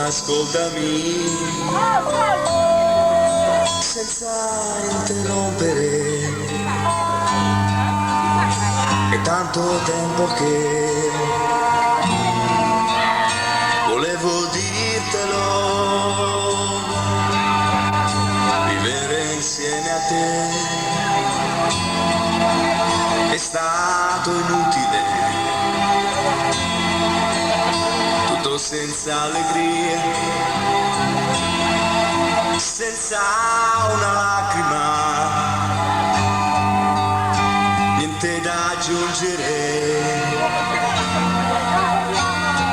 ascoltami senza interrompere. È tanto tempo che volevo dirtelo, vivere insieme a te è stato inutile, tutto senza allegria, senza una lacrima, niente da aggiungere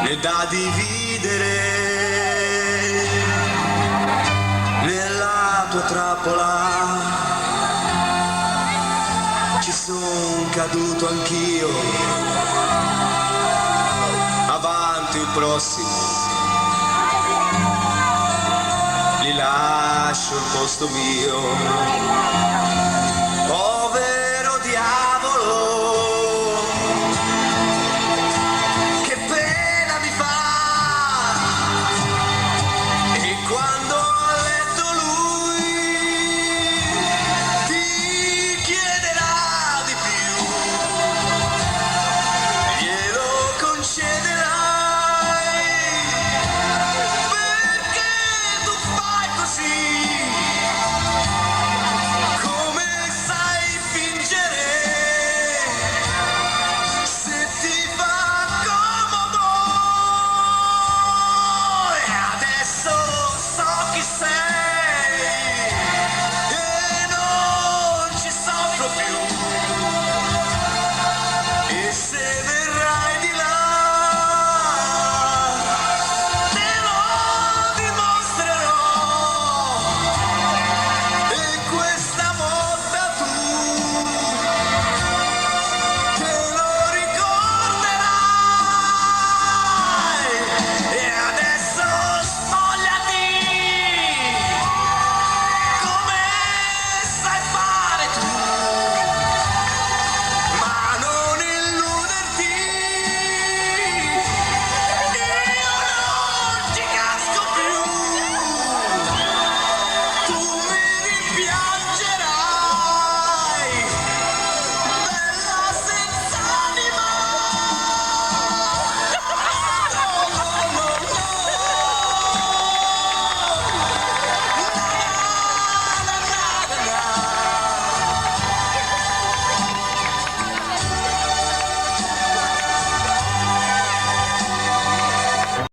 né da dividere. Nella tua trappola ci son caduto anch'io, avanti il prossimo, gli lascio il posto mio.